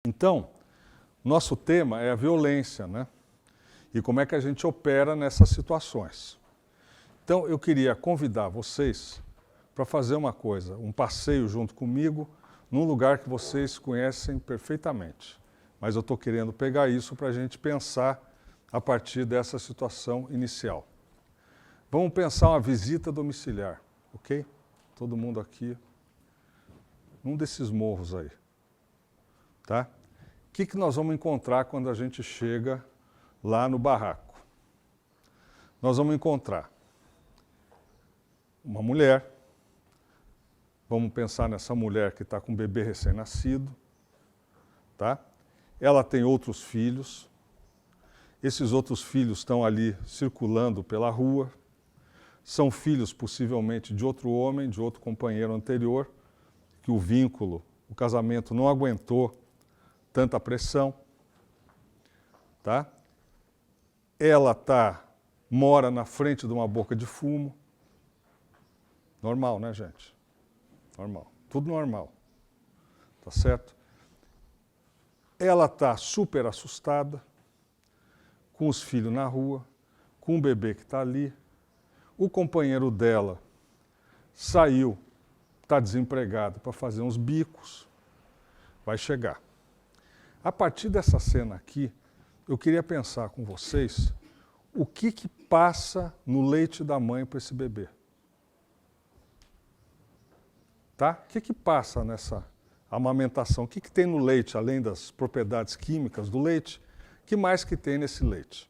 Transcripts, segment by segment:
Então, nosso tema é a violência, né? E como é que a gente opera nessas situações. Então, eu queria convidar vocês para fazer uma coisa, um passeio junto comigo, num lugar que vocês conhecem perfeitamente. Mas eu estou querendo pegar isso para a gente pensar a partir dessa situação inicial. Vamos pensar uma visita domiciliar, ok? Todo mundo aqui, num desses morros aí, tá? O que nós vamos encontrar quando a gente chega lá no barraco? Nós vamos encontrar uma mulher, vamos pensar nessa mulher que está com um bebê recém-nascido, tá? Ela tem outros filhos, esses outros filhos estão ali circulando pela rua, são filhos possivelmente de outro homem, de outro companheiro anterior, que o vínculo, o casamento não aguentou tanta pressão, tá? Ela mora na frente de uma boca de fumo. Normal, né, gente? Normal. Tudo normal. Tá certo? Ela está super assustada, com os filhos na rua, com o bebê que está ali. O companheiro dela saiu, está desempregado para fazer uns bicos, vai chegar. A partir dessa cena aqui, eu queria pensar com vocês o que passa no leite da mãe para esse bebê. Tá? O que passa nessa amamentação? O que tem no leite, além das propriedades químicas do leite? O que mais que tem nesse leite?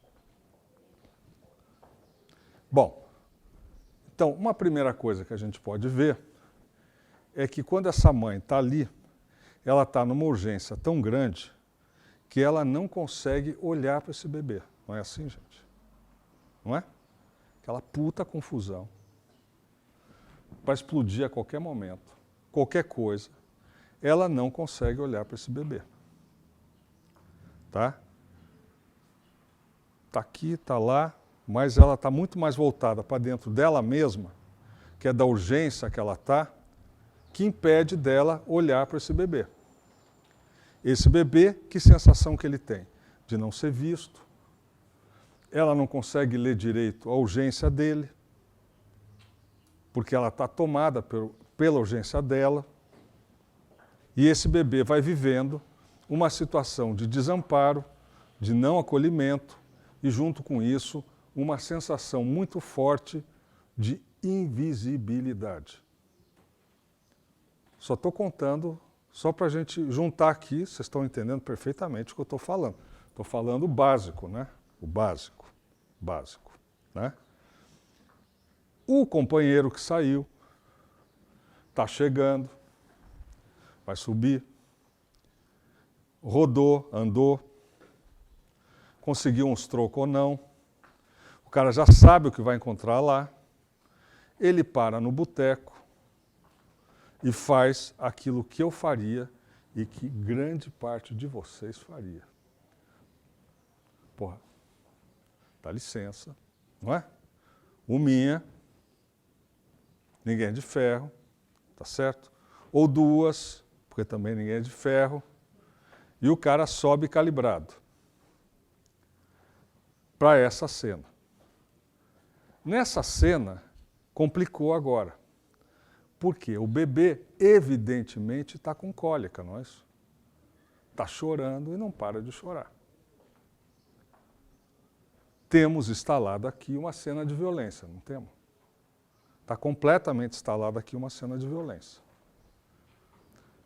Bom, então, uma primeira coisa que a gente pode ver é que quando essa mãe está ali, ela está numa urgência tão grande que ela não consegue olhar para esse bebê. Não é assim, gente? Não é? Aquela puta confusão para explodir a qualquer momento, qualquer coisa, ela não consegue olhar para esse bebê. Tá? Está aqui, está lá, mas ela está muito mais voltada para dentro dela mesma, que é da urgência que ela está, que impede dela olhar para esse bebê. Esse bebê, que sensação que ele tem? De não ser visto. Ela não consegue ler direito a urgência dele, porque ela está tomada pela urgência dela. E esse bebê vai vivendo uma situação de desamparo, de não acolhimento e, junto com isso, uma sensação muito forte de invisibilidade. Só estou contando, só para a gente juntar aqui, vocês estão entendendo perfeitamente o que eu estou falando. Estou falando o básico, né? O básico, né? O companheiro que saiu, está chegando, vai subir, rodou, andou, conseguiu uns trocos ou não, o cara já sabe o que vai encontrar lá, ele para no boteco e faz aquilo que eu faria e que grande parte de vocês faria. Porra, dá licença, não é? Minha, ninguém é de ferro, tá certo? Ou duas, porque também ninguém é de ferro, e o cara sobe calibrado para essa cena. Nessa cena, complicou agora. Porque o bebê, evidentemente, está com cólica, não é isso? Está chorando e não para de chorar. Temos instalado aqui uma cena de violência, não temos? Está completamente instalada aqui uma cena de violência.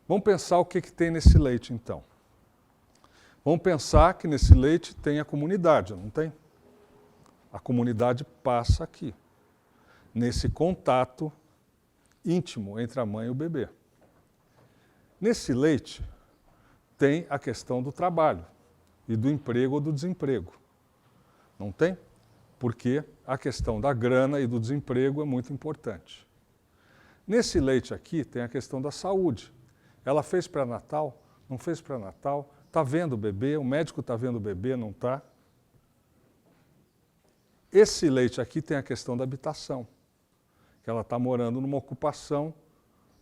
Vamos pensar o que tem nesse leite, então. Vamos pensar que nesse leite tem a comunidade, não tem? A comunidade passa aqui, nesse contato íntimo entre a mãe e o bebê. Nesse leite tem a questão do trabalho e do emprego ou do desemprego. Não tem? Porque a questão da grana e do desemprego é muito importante. Nesse leite aqui tem a questão da saúde. Ela fez pré-natal? Não fez pré-natal? Está vendo o bebê? O médico está vendo o bebê? Não está? Esse leite aqui tem a questão da habitação, que ela está morando numa ocupação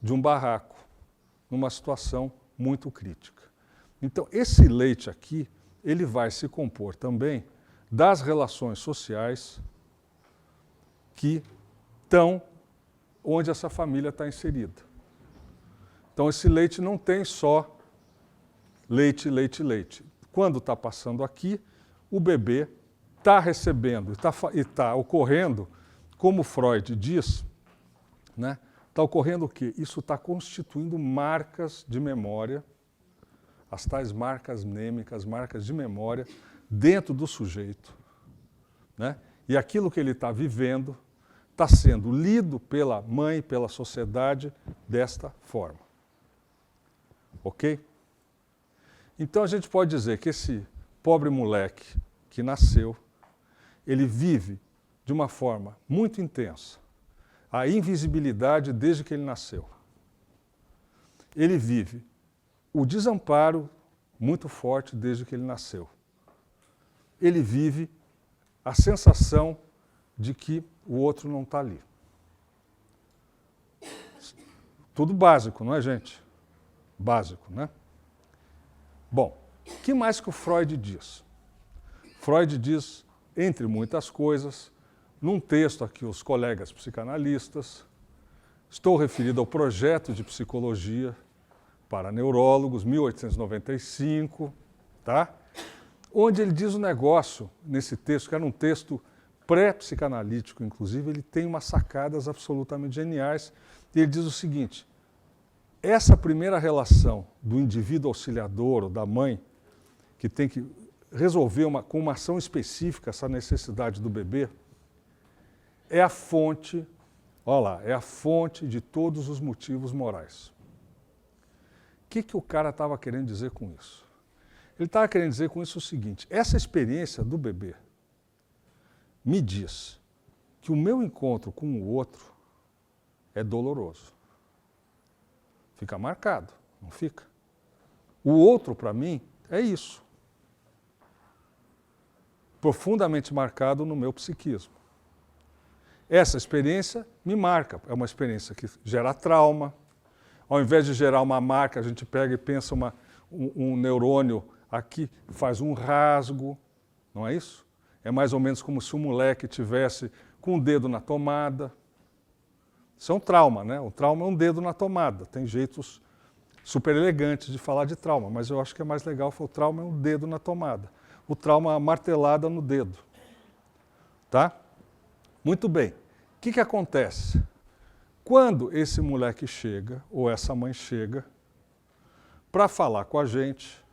de um barraco, numa situação muito crítica. Então, esse leite aqui, ele vai se compor também das relações sociais que estão onde essa família está inserida. Então, esse leite não tem só leite, leite, leite. Quando está passando aqui, o bebê está recebendo e está ocorrendo, como Freud diz, né? Está ocorrendo o quê? Isso está constituindo marcas de memória, as tais marcas mnêmicas, marcas de memória, dentro do sujeito. Né? E aquilo que ele está vivendo está sendo lido pela mãe, pela sociedade, desta forma. Ok? Então a gente pode dizer que esse pobre moleque que nasceu, ele vive de uma forma muito intensa a invisibilidade desde que ele nasceu. Ele vive o desamparo muito forte desde que ele nasceu. Ele vive a sensação de que o outro não está ali. Tudo básico, não é, gente? Básico, né? Bom, o que mais que o Freud diz? Freud diz, entre muitas coisas, num texto aqui, os colegas psicanalistas, estou referido ao projeto de psicologia para neurólogos, 1895, tá? Onde ele diz um negócio, nesse texto, que era um texto pré-psicanalítico, inclusive, ele tem umas sacadas absolutamente geniais, e ele diz o seguinte: essa primeira relação do indivíduo auxiliador ou da mãe, que tem que resolver com uma ação específica essa necessidade do bebê, é a fonte, olha lá, é a fonte de todos os motivos morais. O que o cara estava querendo dizer com isso? Ele estava querendo dizer com isso o seguinte: essa experiência do bebê me diz que o meu encontro com o outro é doloroso. Fica marcado, não fica? O outro, para mim, é isso. Profundamente marcado no meu psiquismo. Essa experiência me marca. É uma experiência que gera trauma. Ao invés de gerar uma marca, a gente pega e pensa um neurônio aqui, faz um rasgo. Não é isso? É mais ou menos como se o moleque tivesse com o dedo na tomada. Isso é um trauma, né? O trauma é um dedo na tomada. Tem jeitos super elegantes de falar de trauma, mas eu acho que é mais legal falar o trauma é um dedo na tomada. O trauma é uma martelada no dedo. Tá? Muito bem. O que acontece? Quando esse moleque chega, ou essa mãe chega, para falar com a gente,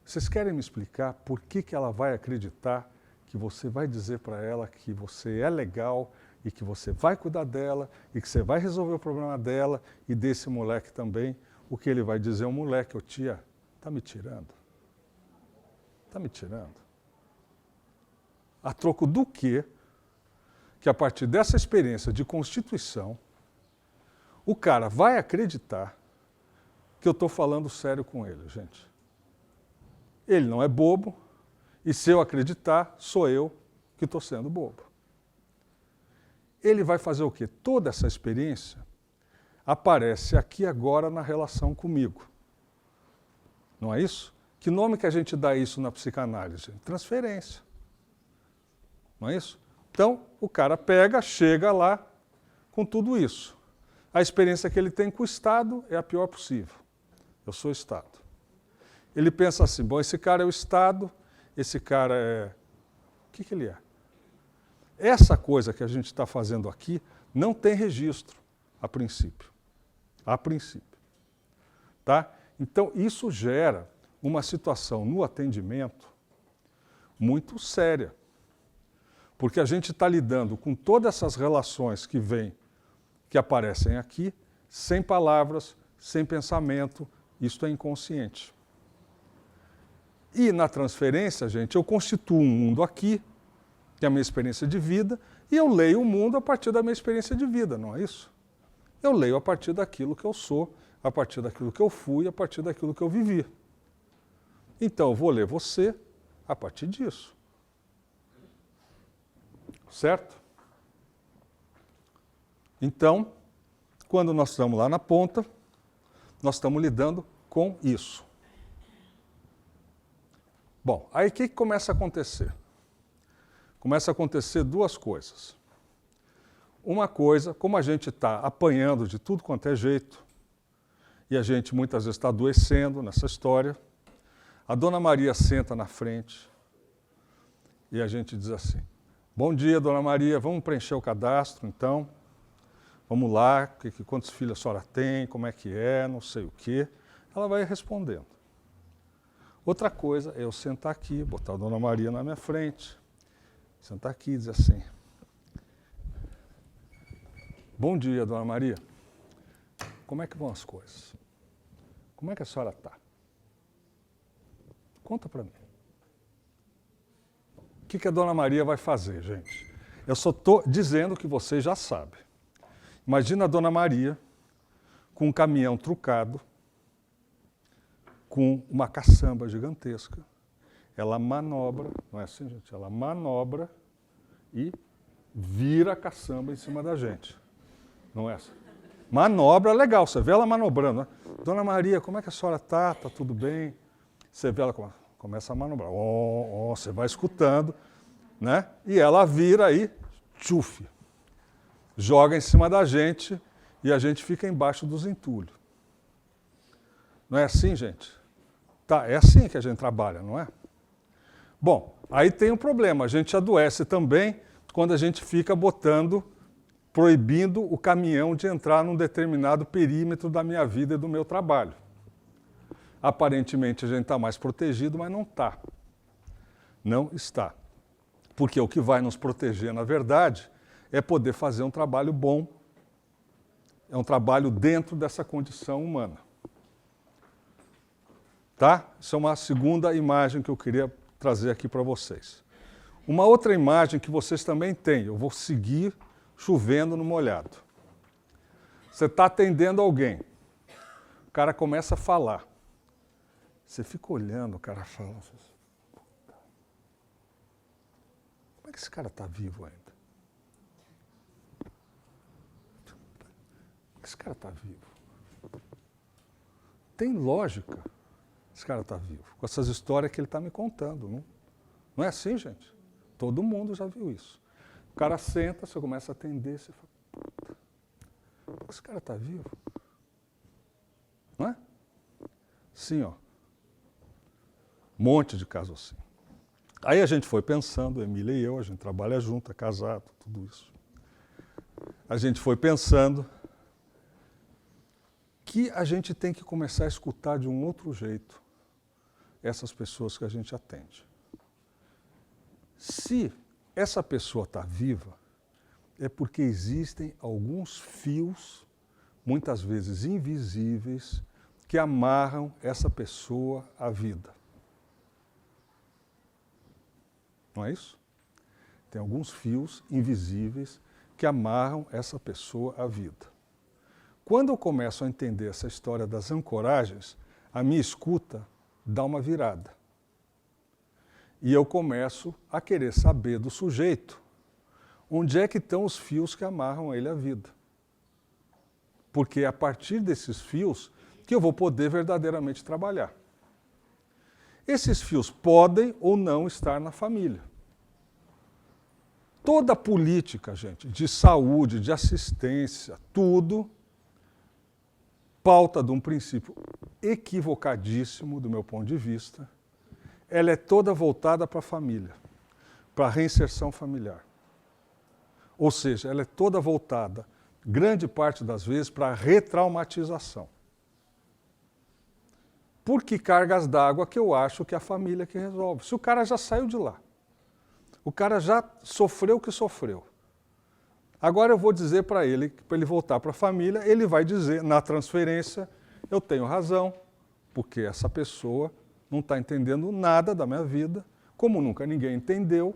vocês querem me explicar por que ela vai acreditar que você vai dizer para ela que você é legal e que você vai cuidar dela e que você vai resolver o problema dela e desse moleque também? O que ele vai dizer ao moleque: ô tia, tá me tirando? Tá me tirando? A troco do quê? Que a partir dessa experiência de constituição, o cara vai acreditar que eu estou falando sério com ele, gente. Ele não é bobo, e se eu acreditar, sou eu que estou sendo bobo. Ele vai fazer o quê? Toda essa experiência aparece aqui agora na relação comigo. Não é isso? Que nome que a gente dá isso na psicanálise? Transferência. Não é isso? Então, o cara pega, chega lá com tudo isso. A experiência que ele tem com o Estado é a pior possível. Eu sou o Estado. Ele pensa assim: bom, esse cara é o Estado, esse cara é... O que ele é? Essa coisa que a gente está fazendo aqui não tem registro, a princípio. A princípio. Tá? Então, isso gera uma situação no atendimento muito séria. Porque a gente está lidando com todas essas relações que aparecem aqui, sem palavras, sem pensamento, isto é inconsciente. E na transferência, gente, eu constituo um mundo aqui, que é a minha experiência de vida, e eu leio o mundo a partir da minha experiência de vida, não é isso? Eu leio a partir daquilo que eu sou, a partir daquilo que eu fui, a partir daquilo que eu vivi. Então, eu vou ler você a partir disso. Certo? Então, quando nós estamos lá na ponta, nós estamos lidando com isso. Bom, aí o que começa a acontecer? Começa a acontecer duas coisas. Uma coisa, como a gente está apanhando de tudo quanto é jeito, e a gente muitas vezes está adoecendo nessa história, a Dona Maria senta na frente e a gente diz assim: bom dia, Dona Maria, vamos preencher o cadastro, então. Vamos lá, quantos filhos a senhora tem, como é que é, não sei o quê. Ela vai respondendo. Outra coisa é eu sentar aqui, botar a Dona Maria na minha frente, sentar aqui e dizer assim: bom dia, Dona Maria. Como é que vão as coisas? Como é que a senhora está? Conta para mim. O que a Dona Maria vai fazer, gente? Eu só estou dizendo que vocês já sabem. Imagina a Dona Maria com um caminhão trucado, com uma caçamba gigantesca. Ela manobra, não é assim, gente? Ela manobra e vira a caçamba em cima da gente. Não é assim? Manobra legal, você vê ela manobrando, né? Dona Maria, como é que a senhora está? Está tudo bem? Você vê ela começa a manobrar. Você vai escutando, né? E ela vira aí, tchuf, joga em cima da gente e a gente fica embaixo dos entulhos. Não é assim, gente? Tá, é assim que a gente trabalha, não é? Bom, aí tem um problema, a gente adoece também quando a gente fica proibindo o caminhão de entrar num determinado perímetro da minha vida e do meu trabalho. Aparentemente a gente está mais protegido, mas não está. Não está. Porque o que vai nos proteger, na verdade, é poder fazer um trabalho bom, é um trabalho dentro dessa condição humana. Tá? Isso é uma segunda imagem que eu queria trazer aqui para vocês. Uma outra imagem que vocês também têm, eu vou seguir chovendo no molhado. Você está atendendo alguém, o cara começa a falar. Você fica olhando, o cara fala, como é que esse cara está vivo ainda? Como é que esse cara está vivo? Tem lógica esse cara está vivo, com essas histórias que ele está me contando. Não é assim, gente? Todo mundo já viu isso. O cara senta, você começa a atender, você fala, puta, como é que esse cara está vivo? Não é? Sim, ó. Um monte de casos assim. Aí a gente foi pensando, Emília e eu, a gente trabalha junto, é casado, tudo isso. A gente foi pensando que a gente tem que começar a escutar de um outro jeito essas pessoas que a gente atende. Se essa pessoa está viva, é porque existem alguns fios, muitas vezes invisíveis, que amarram essa pessoa à vida. Não é isso? Tem alguns fios invisíveis que amarram essa pessoa à vida. Quando eu começo a entender essa história das ancoragens, a minha escuta dá uma virada. E eu começo a querer saber do sujeito onde é que estão os fios que amarram ele à vida. Porque é a partir desses fios que eu vou poder verdadeiramente trabalhar. Esses fios podem ou não estar na família. Toda a política, gente, de saúde, de assistência, tudo pauta de um princípio equivocadíssimo do meu ponto de vista. Ela é toda voltada para a família, para a reinserção familiar. Ou seja, ela é toda voltada, grande parte das vezes, para a retraumatização. Por que cargas d'água que eu acho que é a família que resolve? Se o cara já saiu de lá, o cara já sofreu o que sofreu. Agora eu vou dizer para ele voltar para a família, ele vai dizer, na transferência, eu tenho razão, porque essa pessoa não está entendendo nada da minha vida, como nunca ninguém entendeu,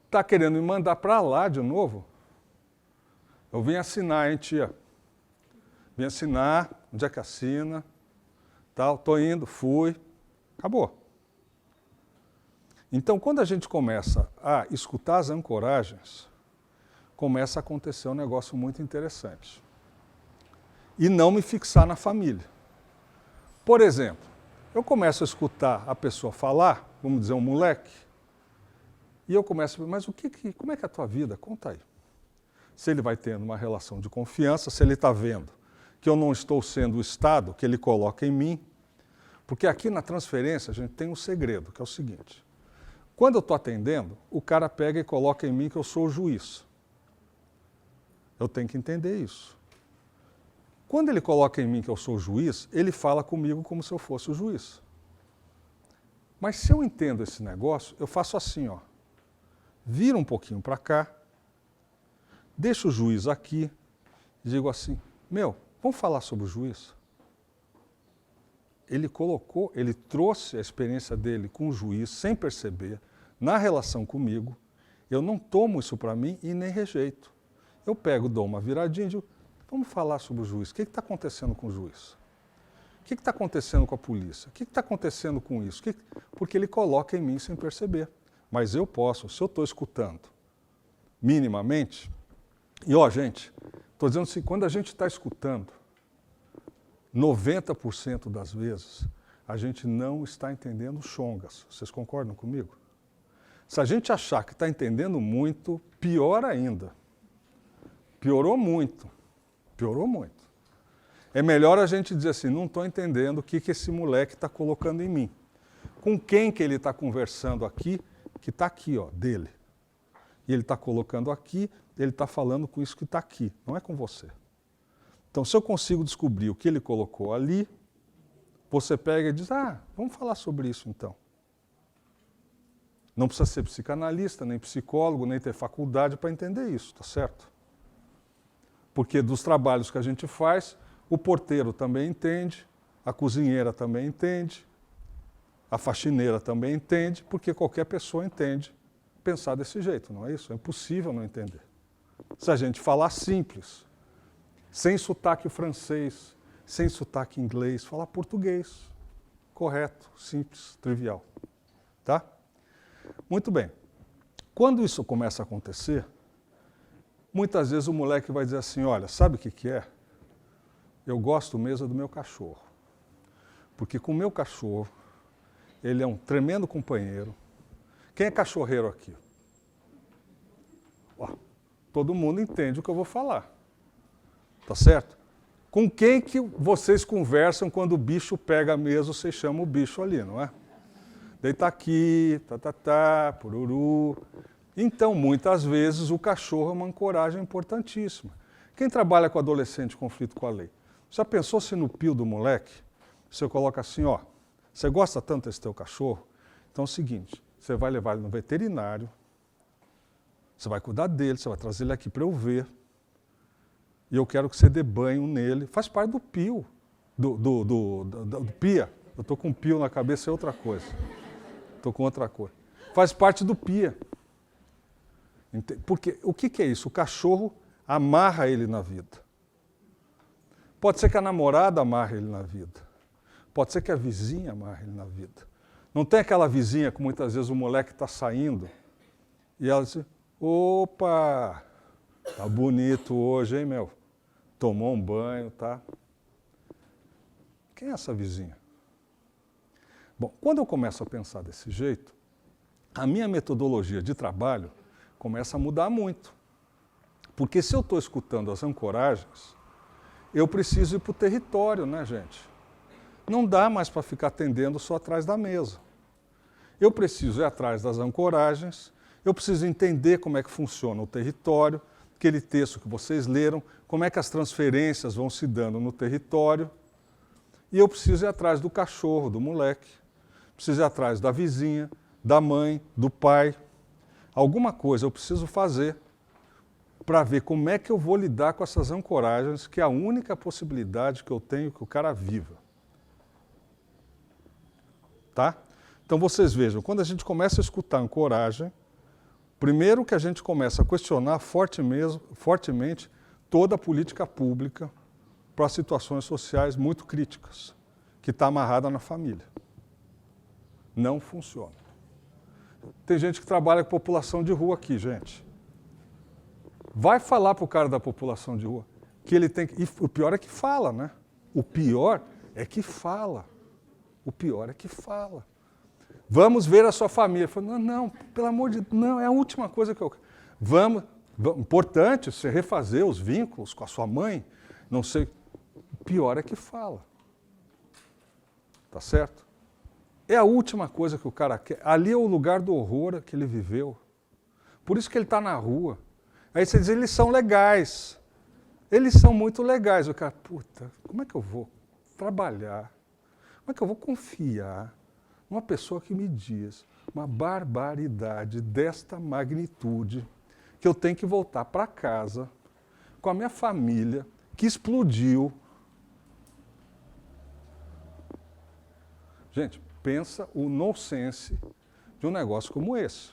está querendo me mandar para lá de novo. Eu vim assinar, hein, tia? Vim assinar, onde é que assina? Tal, tô indo, fui, acabou. Então, quando a gente começa a escutar as ancoragens, começa a acontecer um negócio muito interessante. e não me fixar na família. Por exemplo, eu começo a escutar a pessoa falar, vamos dizer, um moleque, e eu começo a perguntar, mas como é que é a tua vida? Conta aí. Se ele vai tendo uma relação de confiança, se ele está vendo que eu não estou sendo o Estado que ele coloca em mim, porque aqui na transferência a gente tem um segredo, que é o seguinte, quando eu estou atendendo, o cara pega e coloca em mim que eu sou o juiz. Eu tenho que entender isso. Quando ele coloca em mim que eu sou o juiz, ele fala comigo como se eu fosse o juiz. Mas se eu entendo esse negócio, eu faço assim, ó. Viro um pouquinho para cá, deixo o juiz aqui e digo assim, vamos falar sobre o juiz? Ele trouxe a experiência dele com o juiz, sem perceber, na relação comigo. Eu não tomo isso para mim e nem rejeito. Eu pego, dou uma viradinha e digo, vamos falar sobre o juiz. O que está acontecendo com o juiz? O que está acontecendo com a polícia? O que está acontecendo com isso? Porque ele coloca em mim sem perceber. Mas eu posso, se eu estou escutando minimamente, e ó, gente, estou dizendo assim, quando a gente está escutando, 90% das vezes, a gente não está entendendo chongas. Vocês concordam comigo? Se a gente achar que está entendendo muito, pior ainda. Piorou muito. Piorou muito. É melhor a gente dizer assim, não estou entendendo o que esse moleque está colocando em mim. Com quem que ele está conversando aqui, que está aqui, ó, dele. E ele está colocando aqui, ele está falando com isso que está aqui, não é com você. Então, se eu consigo descobrir o que ele colocou ali, você pega e diz, vamos falar sobre isso então. Não precisa ser psicanalista, nem psicólogo, nem ter faculdade para entender isso, tá certo? Porque dos trabalhos que a gente faz, o porteiro também entende, a cozinheira também entende, a faxineira também entende, porque qualquer pessoa entende pensar desse jeito, não é isso? É impossível não entender. Se a gente falar simples, sem sotaque francês, sem sotaque inglês, falar português, correto, simples, trivial, tá? Muito bem. Quando isso começa a acontecer, muitas vezes o moleque vai dizer assim, olha, sabe o que é? Eu gosto mesmo do meu cachorro. Porque com o meu cachorro, ele é um tremendo companheiro. Quem é cachorreiro aqui? Ó, todo mundo entende o que eu vou falar. Tá certo? Com quem que vocês conversam quando o bicho pega mesmo, vocês chamam o bicho ali, não é? Deita aqui, pururu. Então, muitas vezes, o cachorro é uma ancoragem importantíssima. Quem trabalha com adolescente em conflito com a lei? Já pensou se no pio do moleque, você coloca assim, ó, você gosta tanto desse teu cachorro? Então é o seguinte, você vai levar ele no veterinário, você vai cuidar dele, você vai trazer ele aqui para eu ver, e eu quero que você dê banho nele. Faz parte do pio, do pia. Eu estou com pio na cabeça, é outra coisa. Estou com outra coisa. Faz parte do pia. Porque o que é isso? O cachorro amarra ele na vida. Pode ser que a namorada amarre ele na vida. Pode ser que a vizinha amarre ele na vida. Não tem aquela vizinha que muitas vezes o moleque está saindo e ela diz, opa, tá bonito hoje, hein, meu? Tomou um banho, tá? Quem é essa vizinha? Bom, quando eu começo a pensar desse jeito, a minha metodologia de trabalho começa a mudar muito. Porque se eu estou escutando as ancoragens, eu preciso ir para o território, né, gente? Não dá mais para ficar atendendo só atrás da mesa. Eu preciso ir atrás das ancoragens, eu preciso entender como é que funciona o território, aquele texto que vocês leram, como é que as transferências vão se dando no território. E eu preciso ir atrás do cachorro, do moleque, preciso ir atrás da vizinha, da mãe, do pai. Alguma coisa eu preciso fazer para ver como é que eu vou lidar com essas ancoragens, que é a única possibilidade que eu tenho que o cara viva. Tá? Então vocês vejam, quando a gente começa a escutar ancoragem, primeiro que a gente começa a questionar fortemente toda a política pública para situações sociais muito críticas, que está amarrada na família. Não funciona. Tem gente que trabalha com população de rua aqui, gente. Vai falar para o cara da população de rua, o que ele tem que... E o pior é que fala, né? O pior é que fala. O pior é que fala. Vamos ver a sua família. Eu falo, não, pelo amor de Deus, não, é a última coisa que eu... Importante você refazer os vínculos com a sua mãe, não sei. O pior é que fala. Tá certo? É a última coisa que o cara quer. Ali é o lugar do horror que ele viveu. Por isso que ele está na rua. Aí você diz, eles são legais. Eles são muito legais. O cara, puta, como é que eu vou trabalhar? Como é que eu vou confiar numa pessoa que me diz uma barbaridade desta magnitude que eu tenho que voltar para casa com a minha família que explodiu? Gente, pensa o nonsense de um negócio como esse.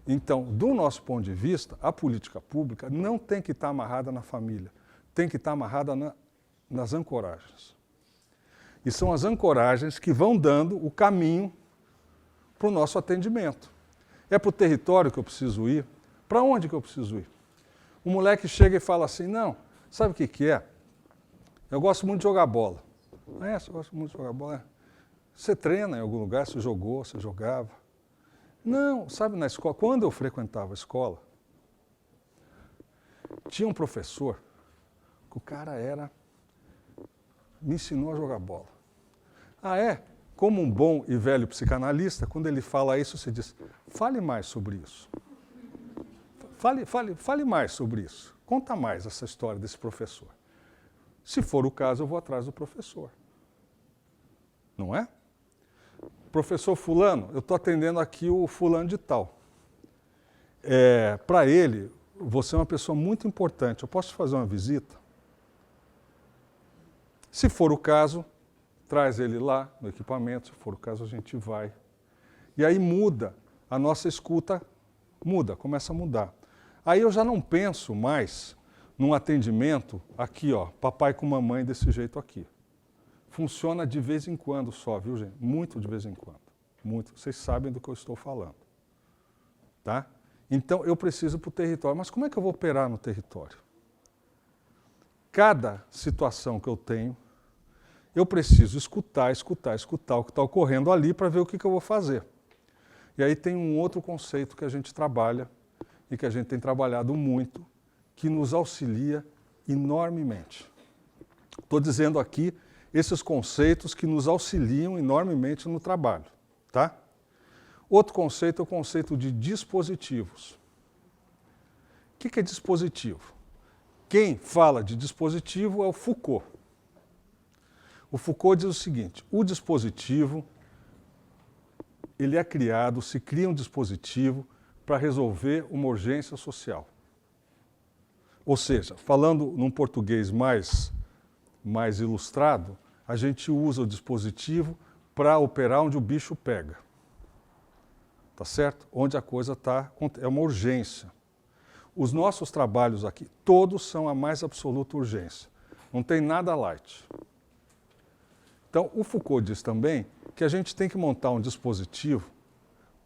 Então, do nosso ponto de vista, a política pública não tem que estar amarrada na família, tem que estar amarrada nas ancoragens. E são as ancoragens que vão dando o caminho para o nosso atendimento. É para o território que eu preciso ir? Para onde que eu preciso ir? O moleque chega e fala assim, não, sabe o que é? Eu gosto muito de jogar bola. Você gosta muito de jogar bola? Você treina em algum lugar, você jogou, você jogava. Não, sabe, na escola, quando eu frequentava a escola, tinha um professor que o cara me ensinou a jogar bola. Ah, é? Como um bom e velho psicanalista, quando ele fala isso, você diz, fale mais sobre isso. Fale mais sobre isso. Conta mais essa história desse professor. Se for o caso, eu vou atrás do professor. Não é? Professor fulano, eu estou atendendo aqui o fulano de tal. Para ele, você é uma pessoa muito importante. Eu posso te fazer uma visita? Se for o caso, traz ele lá no equipamento. Se for o caso, a gente vai. E aí muda, a nossa escuta muda, começa a mudar. Aí eu já não penso mais num atendimento aqui, ó, papai com mamãe desse jeito aqui. Funciona de vez em quando só, viu, gente? Muito de vez em quando. Muito. Vocês sabem do que eu estou falando. Tá? Então, eu preciso ir para o território. Mas como é que eu vou operar no território? Cada situação que eu tenho, eu preciso escutar o que está ocorrendo ali para ver o que eu vou fazer. E aí tem um outro conceito que a gente trabalha e que a gente tem trabalhado muito, que nos auxilia enormemente. Estou dizendo aqui esses conceitos que nos auxiliam enormemente no trabalho. Tá? Outro conceito é o conceito de dispositivos. O que é dispositivo? Quem fala de dispositivo é o Foucault. O Foucault diz o seguinte, o dispositivo, ele é criado, se cria um dispositivo para resolver uma urgência social. Ou seja, falando num português mais ilustrado, a gente usa o dispositivo para operar onde o bicho pega. Tá certo? Onde a coisa está, é uma urgência. Os nossos trabalhos aqui, todos são a mais absoluta urgência. Não tem nada light. Então, o Foucault diz também que a gente tem que montar um dispositivo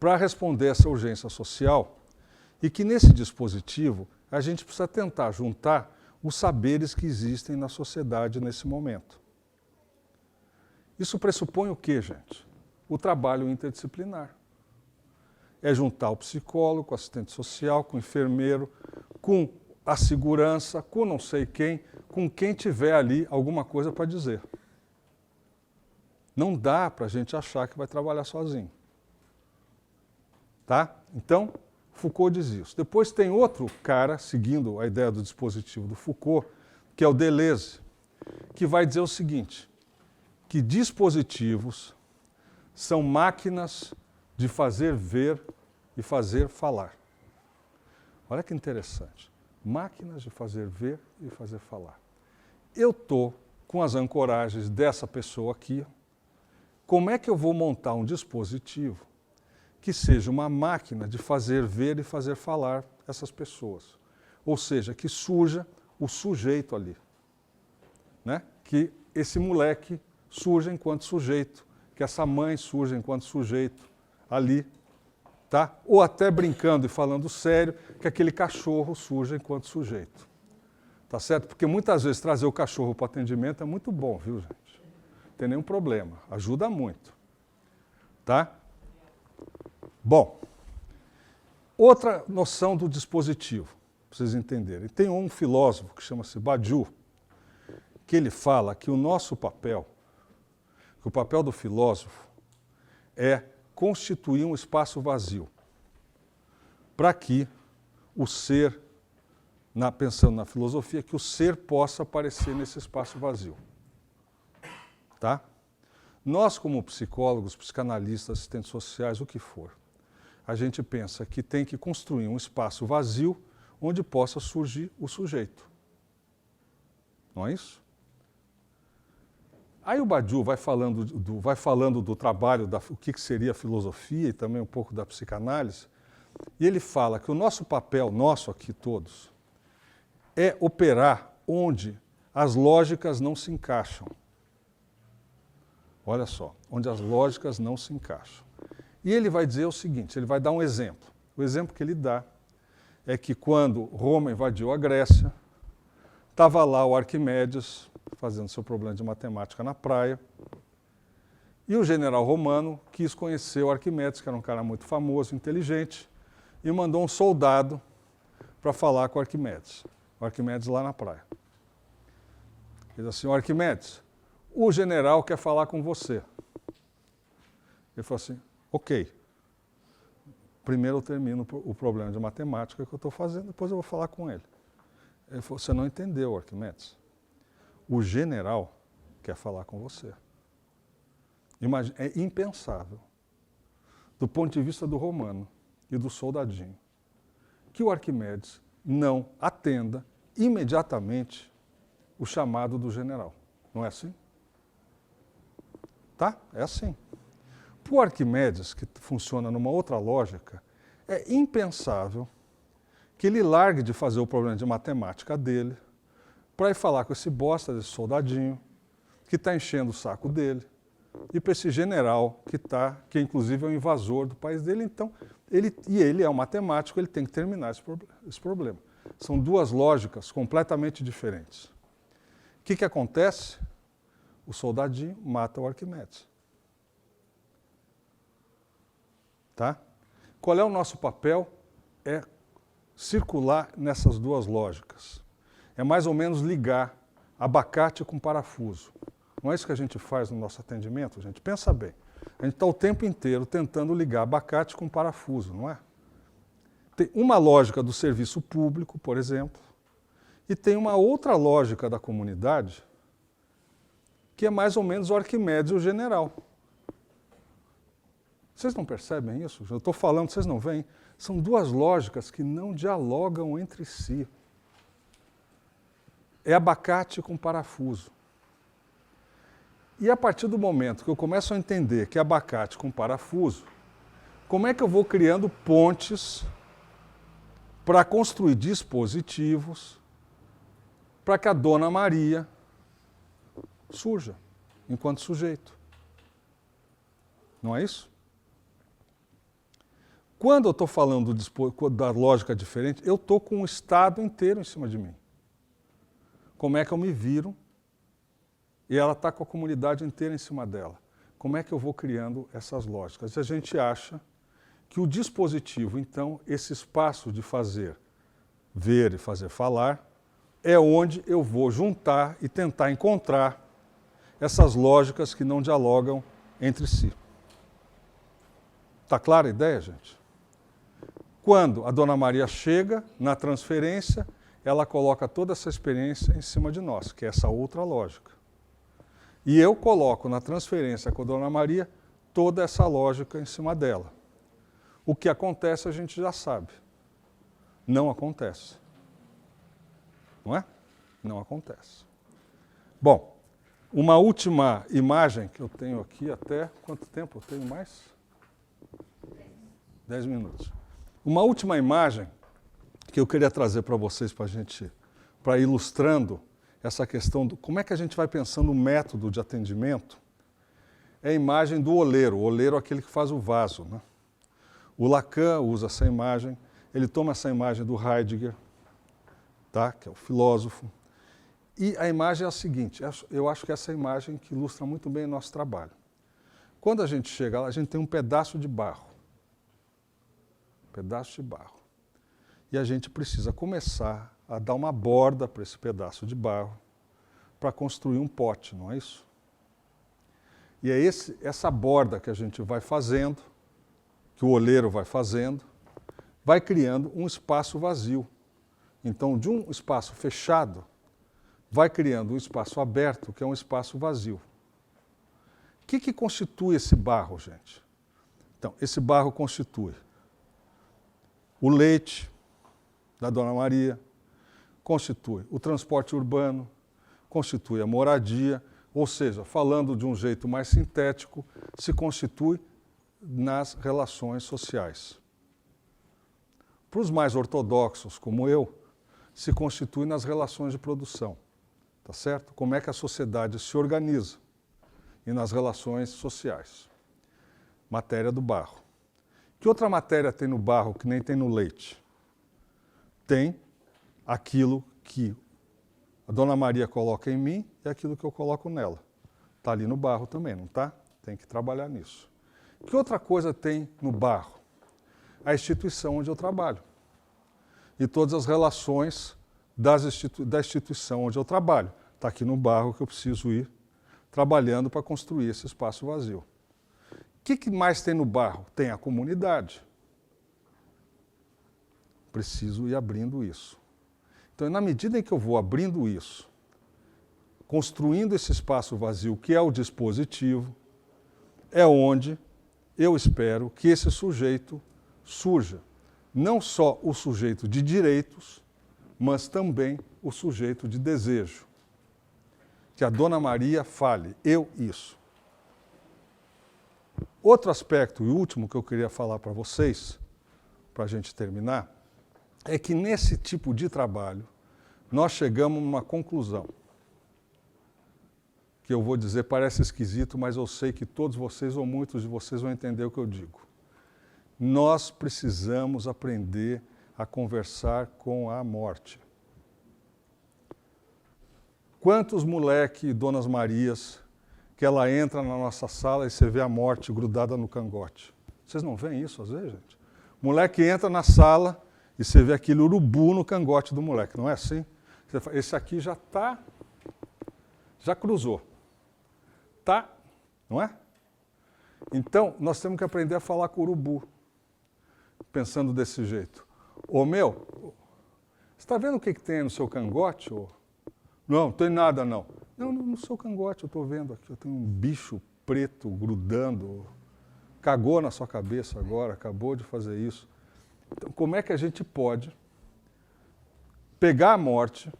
para responder essa urgência social e que nesse dispositivo a gente precisa tentar juntar os saberes que existem na sociedade nesse momento. Isso pressupõe o quê, gente? O trabalho interdisciplinar. É juntar o psicólogo, com o assistente social, com o enfermeiro, com a segurança, com não sei quem, com quem tiver ali alguma coisa para dizer. Não dá para a gente achar que vai trabalhar sozinho. Tá? Então, Foucault diz isso. Depois tem outro cara, seguindo a ideia do dispositivo do Foucault, que é o Deleuze, que vai dizer o seguinte, que dispositivos são máquinas de fazer ver e fazer falar. Olha que interessante. Máquinas de fazer ver e fazer falar. Eu estou com as ancoragens dessa pessoa aqui. Como é que eu vou montar um dispositivo que seja uma máquina de fazer ver e fazer falar essas pessoas? Ou seja, que surja o sujeito ali. Né? Que esse moleque surja enquanto sujeito, que essa mãe surja enquanto sujeito ali. Tá? Ou até brincando e falando sério, que aquele cachorro surja enquanto sujeito. Tá certo? Porque muitas vezes trazer o cachorro para o atendimento é muito bom, viu, gente? Não tem nenhum problema. Ajuda muito. Tá? Bom, outra noção do dispositivo, para vocês entenderem. Tem um filósofo que chama-se Badiou, que ele fala que o nosso papel, que o papel do filósofo é constituir um espaço vazio para que o ser, pensando na filosofia, que o ser possa aparecer nesse espaço vazio. Tá? Nós, como psicólogos, psicanalistas, assistentes sociais, o que for, a gente pensa que tem que construir um espaço vazio onde possa surgir o sujeito. Não é isso? Aí o Badiou vai falando do trabalho, o que seria a filosofia e também um pouco da psicanálise, e ele fala que o nosso papel, nosso aqui todos, é operar onde as lógicas não se encaixam. Olha só, onde as lógicas não se encaixam. E ele vai dizer o seguinte, ele vai dar um exemplo. O exemplo que ele dá é que quando Roma invadiu a Grécia, estava lá o Arquimedes fazendo seu problema de matemática na praia, e o general romano quis conhecer o Arquimedes, que era um cara muito famoso, inteligente, e mandou um soldado para falar com o Arquimedes lá na praia. Ele disse assim, Arquimedes, o general quer falar com você. Ele falou assim, ok, primeiro eu termino o problema de matemática que eu estou fazendo, depois eu vou falar com ele. Ele falou, você não entendeu, Arquimedes. O general quer falar com você. Imagina, é impensável, do ponto de vista do romano e do soldadinho, que o Arquimedes não atenda imediatamente o chamado do general. Não é assim? Tá? É assim. Para o Arquimedes, que funciona numa outra lógica, é impensável que ele largue de fazer o problema de matemática dele para ir falar com esse bosta desse soldadinho que está enchendo o saco dele e para esse general que inclusive é o invasor do país dele. Então, ele é um matemático, ele tem que terminar esse problema. São duas lógicas completamente diferentes. O que acontece? O soldadinho mata o Arquimedes. Tá? Qual é o nosso papel? É circular nessas duas lógicas. É mais ou menos ligar abacate com parafuso. Não é isso que a gente faz no nosso atendimento, gente? Pensa bem. A gente está o tempo inteiro tentando ligar abacate com parafuso, não é? Tem uma lógica do serviço público, por exemplo, e tem uma outra lógica da comunidade, que é mais ou menos o Arquimedes e o general. Vocês não percebem isso? Eu estou falando, vocês não veem? São duas lógicas que não dialogam entre si. É abacate com parafuso. E a partir do momento que eu começo a entender que é abacate com parafuso, como é que eu vou criando pontes para construir dispositivos para que a Dona Maria surja enquanto sujeito? Não é isso? Quando eu estou falando da lógica diferente, eu estou com o Estado inteiro em cima de mim. Como é que eu me viro? E ela está com a comunidade inteira em cima dela. Como é que eu vou criando essas lógicas? E a gente acha que o dispositivo, então, esse espaço de fazer ver e fazer falar, é onde eu vou juntar e tentar encontrar essas lógicas que não dialogam entre si. Está clara a ideia, gente? Quando a Dona Maria chega na transferência, ela coloca toda essa experiência em cima de nós, que é essa outra lógica. E eu coloco na transferência com a Dona Maria toda essa lógica em cima dela. O que acontece a gente já sabe. Não acontece. Não é? Não acontece. Bom, uma última imagem que eu tenho aqui até... Quanto tempo eu tenho mais? 10 minutos. Uma última imagem que eu queria trazer para vocês, para ilustrando essa questão do como é que a gente vai pensando o método de atendimento, é a imagem do oleiro. O oleiro é aquele que faz o vaso, né? O Lacan usa essa imagem, ele toma essa imagem do Heidegger, tá? Que é o filósofo, E a imagem é a seguinte, eu acho que essa é a imagem que ilustra muito bem o nosso trabalho. Quando a gente chega lá, a gente tem um pedaço de barro. Um pedaço de barro. E a gente precisa começar a dar uma borda para esse pedaço de barro para construir um pote, não é isso? E é essa borda que a gente vai fazendo, que o oleiro vai fazendo, vai criando um espaço vazio. Então, de um espaço fechado, vai criando um espaço aberto, que é um espaço vazio. O que constitui esse barro, gente? Então, esse barro constitui o leite da Dona Maria, constitui o transporte urbano, constitui a moradia, ou seja, falando de um jeito mais sintético, se constitui nas relações sociais. Para os mais ortodoxos, como eu, se constitui nas relações de produção, tá certo? Como é que a sociedade se organiza e nas relações sociais. Matéria do barro. Que outra matéria tem no barro que nem tem no leite? Tem aquilo que a Dona Maria coloca em mim e aquilo que eu coloco nela. Está ali no barro também, não está? Tem que trabalhar nisso. Que outra coisa tem no barro? A instituição onde eu trabalho. E todas as relações da instituição onde eu trabalho. Está aqui no barro que eu preciso ir trabalhando para construir esse espaço vazio. O que mais tem no barro? Tem a comunidade. Preciso ir abrindo isso. Então, na medida em que eu vou abrindo isso, construindo esse espaço vazio, que é o dispositivo, é onde eu espero que esse sujeito surja. Não só o sujeito de direitos, mas também o sujeito de desejo. Que a Dona Maria fale, eu isso. Outro aspecto, e último que eu queria falar para vocês, para a gente terminar, é que nesse tipo de trabalho nós chegamos numa conclusão. Que eu vou dizer, parece esquisito, mas eu sei que todos vocês, ou muitos de vocês, vão entender o que eu digo. Nós precisamos aprender a conversar com a morte. Quantos moleque e Donas Marias que ela entra na nossa sala e você vê a morte grudada no cangote? Vocês não veem isso às vezes, gente? O moleque entra na sala e você vê aquele urubu no cangote do moleque, não é assim? Você fala, esse aqui já cruzou. Tá? Não é? Então, nós temos que aprender a falar com o urubu, pensando desse jeito. Ô meu, você está vendo o que tem no seu cangote? Ô? Não tem nada não. Não, no seu cangote eu estou vendo aqui, eu tenho um bicho preto grudando, cagou na sua cabeça agora, acabou de fazer isso. Então, como é que a gente pode pegar a morte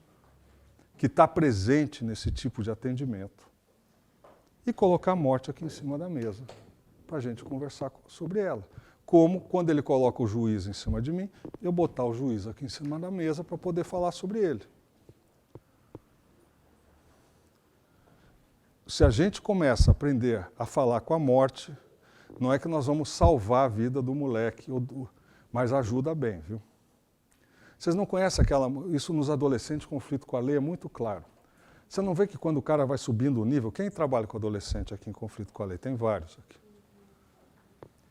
que está presente nesse tipo de atendimento e colocar a morte aqui em cima da mesa para a gente conversar sobre ela? Como, quando ele coloca o juiz em cima de mim, eu botar o juiz aqui em cima da mesa para poder falar sobre ele. Se a gente começa a aprender a falar com a morte, não é que nós vamos salvar a vida do moleque, mas ajuda bem, viu? Vocês não conhecem isso nos adolescentes, conflito com a lei é muito claro. Você não vê que quando o cara vai subindo o nível, quem trabalha com adolescente aqui em conflito com a lei? Tem vários aqui.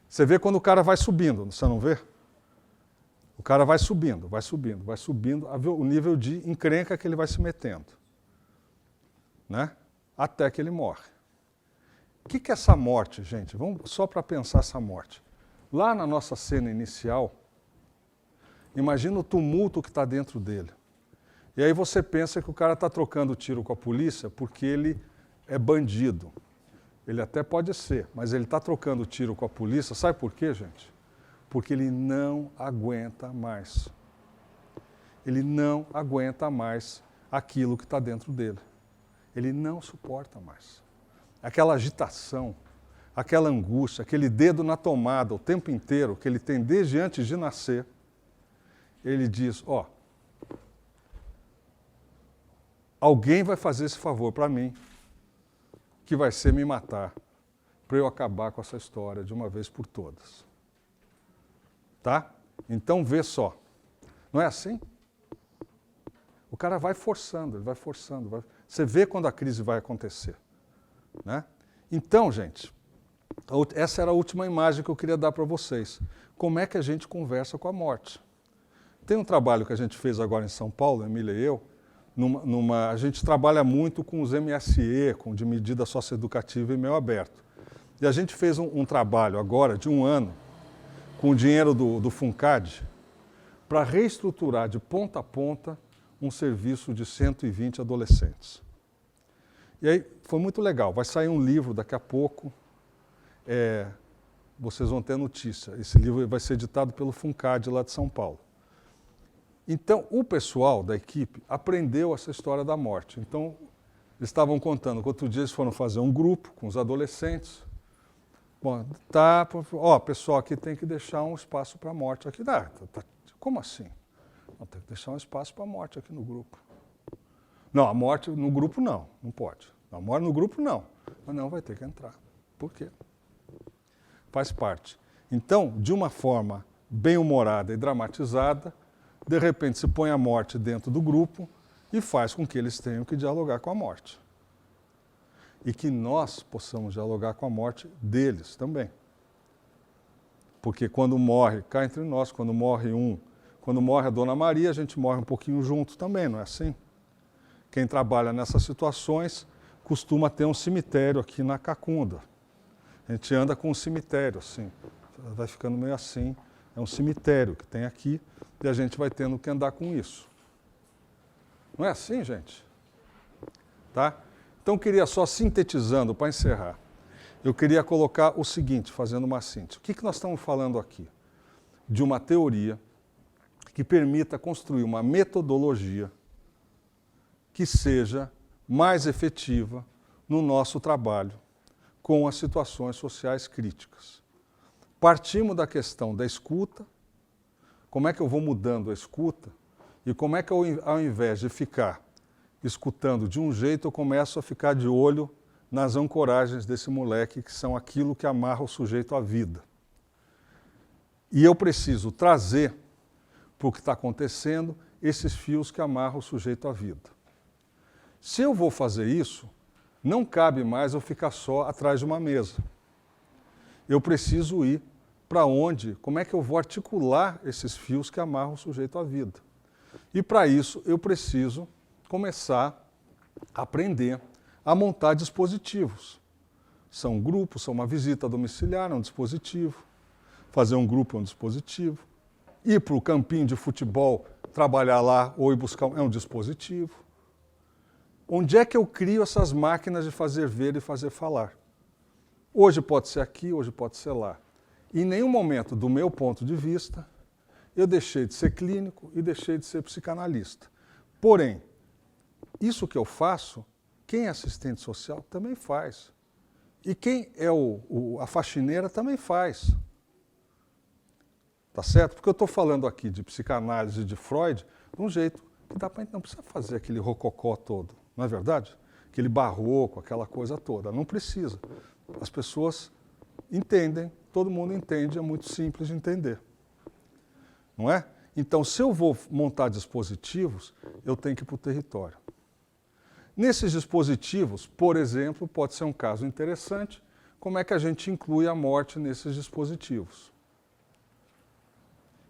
Você vê quando o cara vai subindo, você não vê? O cara vai subindo, o nível de encrenca que ele vai se metendo, né? Até que ele morre. O que é essa morte, gente? Vamos só para pensar essa morte. Lá na nossa cena inicial, imagina o tumulto que está dentro dele. E aí você pensa que o cara está trocando tiro com a polícia porque ele é bandido. Ele até pode ser, mas ele está trocando tiro com a polícia, sabe por quê, gente? Porque ele não aguenta mais. Ele não aguenta mais aquilo que está dentro dele. Ele não suporta mais. Aquela agitação, aquela angústia, aquele dedo na tomada o tempo inteiro, que ele tem desde antes de nascer, ele diz, alguém vai fazer esse favor para mim, que vai ser me matar, para eu acabar com essa história de uma vez por todas. Tá? Então vê só. Não é assim? cara vai forçando, ele vai forçando. Você vê quando a crise vai acontecer. Né? Então, gente, essa era a última imagem que eu queria dar para vocês. Como é que a gente conversa com a morte? Tem um trabalho que a gente fez agora em São Paulo, Emília e eu, a gente trabalha muito com os MSE, com de medida socioeducativa e meio aberto. E a gente fez um trabalho agora de 1 ano, com o dinheiro do FUNCAD, para reestruturar de ponta a ponta um serviço de 120 adolescentes. E aí foi muito legal, vai sair um livro daqui a pouco, vocês vão ter notícia. Esse livro vai ser editado pelo FUNCAD lá de São Paulo. Então, o pessoal da equipe aprendeu essa história da morte. Então, eles estavam contando que outro dia eles foram fazer um grupo com os adolescentes. Bom, pessoal, aqui tem que deixar um espaço para a morte. Aqui, como assim? Não, tem que deixar um espaço para a morte aqui no grupo. Não, a morte no grupo não pode. A morte no grupo não. Mas não, vai ter que entrar. Por quê? Faz parte. Então, de uma forma bem-humorada e dramatizada, de repente se põe a morte dentro do grupo e faz com que eles tenham que dialogar com a morte. E que nós possamos dialogar com a morte deles também. Porque quando morre, cá entre nós, quando morre a Dona Maria, a gente morre um pouquinho junto também, não é assim? Quem trabalha nessas situações costuma ter um cemitério aqui na Cacunda. A gente anda com um cemitério, assim, vai ficando meio assim. É um cemitério que tem aqui e a gente vai tendo que andar com isso. Não é assim, gente? Tá? Então, eu queria só sintetizando, para encerrar, eu queria colocar o seguinte, fazendo uma síntese. O que nós estamos falando aqui? De uma teoria que permita construir uma metodologia que seja mais efetiva no nosso trabalho com as situações sociais críticas. Partimos da questão da escuta, como é que eu vou mudando a escuta e como é que eu, ao invés de ficar escutando de um jeito, eu começo a ficar de olho nas ancoragens desse moleque, que são aquilo que amarra o sujeito à vida. E eu preciso trazer para o que está acontecendo esses fios que amarram o sujeito à vida. Se eu vou fazer isso, não cabe mais eu ficar só atrás de uma mesa. Eu preciso ir para onde, como é que eu vou articular esses fios que amarram o sujeito à vida. E para isso eu preciso começar a aprender a montar dispositivos. São grupos, são uma visita domiciliar, é um dispositivo. Fazer um grupo é um dispositivo. Ir para o campinho de futebol, trabalhar lá ou ir buscar é um dispositivo. Onde é que eu crio essas máquinas de fazer ver e fazer falar? Hoje pode ser aqui, hoje pode ser lá. Em nenhum momento, do meu ponto de vista, eu deixei de ser clínico e deixei de ser psicanalista. Porém, isso que eu faço, quem é assistente social também faz. E quem é a faxineira também faz. Tá certo? Porque eu estou falando aqui de psicanálise de Freud de um jeito que dá para a gente não precisa fazer aquele rococó todo, não é verdade? Aquele barroco, aquela coisa toda. Não precisa. As pessoas entendem, todo mundo entende, é muito simples de entender. Não é? Então, se eu vou montar dispositivos, eu tenho que ir para o território. Nesses dispositivos, por exemplo, pode ser um caso interessante, como é que a gente inclui a morte nesses dispositivos.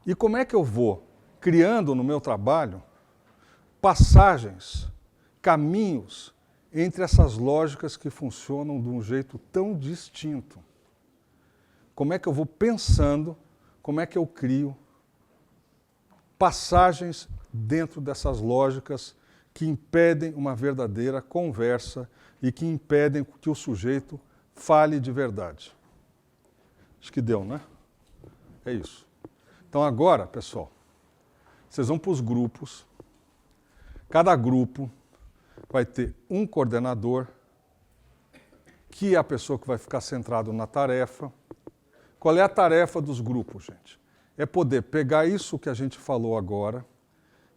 E como é que eu vou criando no meu trabalho passagens, caminhos entre essas lógicas que funcionam de um jeito tão distinto. Como é que eu vou pensando, como é que eu crio passagens dentro dessas lógicas que impedem uma verdadeira conversa e que impedem que o sujeito fale de verdade. Acho que deu, né? É isso. Então agora, pessoal, vocês vão para os grupos. Cada grupo vai ter um coordenador, que é a pessoa que vai ficar centrado na tarefa. Qual é a tarefa dos grupos, gente? É poder pegar isso que a gente falou agora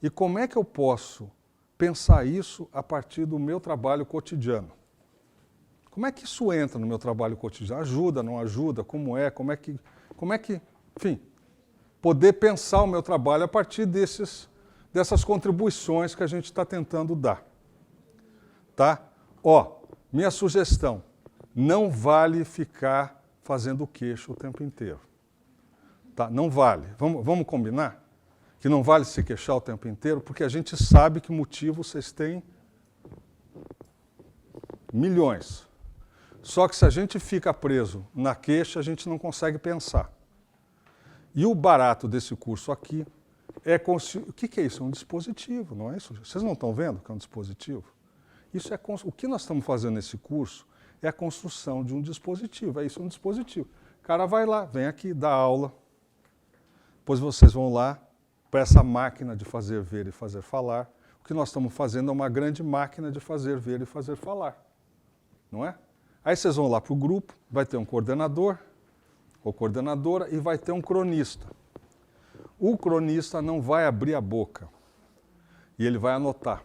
e como é que eu posso pensar isso a partir do meu trabalho cotidiano. Como é que isso entra no meu trabalho cotidiano? Ajuda, não ajuda? Como é que, enfim, poder pensar o meu trabalho a partir dessas contribuições que a gente está tentando dar. Tá? Ó, minha sugestão, não vale ficar fazendo queixo o tempo inteiro. Tá? Não vale. Vamos combinar? Que não vale se queixar o tempo inteiro, porque a gente sabe que motivo vocês têm milhões. Só que se a gente fica preso na queixa, a gente não consegue pensar. E o barato desse curso aqui é... O que é isso? É um dispositivo, não é isso? Vocês não estão vendo que é um dispositivo? Isso é o que nós estamos fazendo nesse curso é a construção de um dispositivo. É isso, um dispositivo. O cara vai lá, vem aqui, dá aula. Depois vocês vão lá para essa máquina de fazer ver e fazer falar. O que nós estamos fazendo é uma grande máquina de fazer ver e fazer falar. Não é? Aí vocês vão lá para o grupo, vai ter um coordenador ou coordenadora e vai ter um cronista. O cronista não vai abrir a boca e ele vai anotar.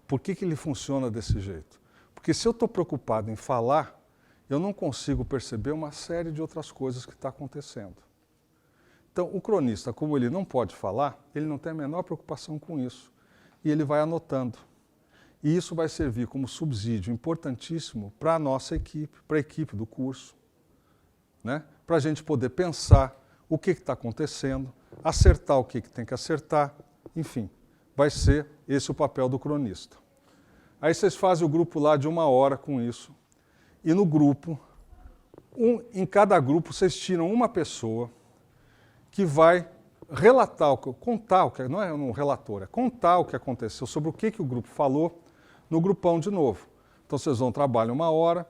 Por que ele funciona desse jeito? Porque se eu estou preocupado em falar, eu não consigo perceber uma série de outras coisas que está acontecendo. Então, o cronista, como ele não pode falar, ele não tem a menor preocupação com isso. E ele vai anotando. E isso vai servir como subsídio importantíssimo para a nossa equipe, para a equipe do curso, né? Para a gente poder pensar o que está acontecendo, acertar o que tem que acertar, enfim, vai ser esse o papel do cronista. Aí vocês fazem o grupo lá de 1 hora com isso, e no grupo, em cada grupo vocês tiram uma pessoa que vai relatar, contar o que, não é um relator, é contar o que aconteceu, sobre o que o grupo falou no grupão de novo. Então vocês vão trabalhar 1 hora,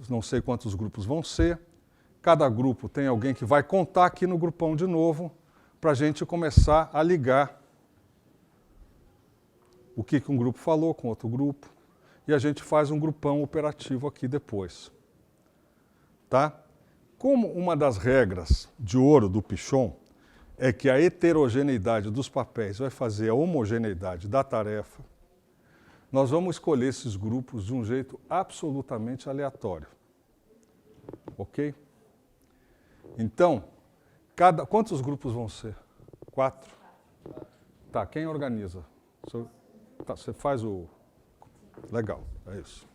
não sei quantos grupos vão ser, cada grupo tem alguém que vai contar aqui no grupão de novo, para a gente começar a ligar o que um grupo falou com outro grupo, e a gente faz um grupão operativo aqui depois. Tá? Como uma das regras de ouro do Pichon é que a heterogeneidade dos papéis vai fazer a homogeneidade da tarefa, nós vamos escolher esses grupos de um jeito absolutamente aleatório. Ok? Então, quantos grupos vão ser? 4? Tá, quem organiza? Tá, você faz o... Legal, é isso.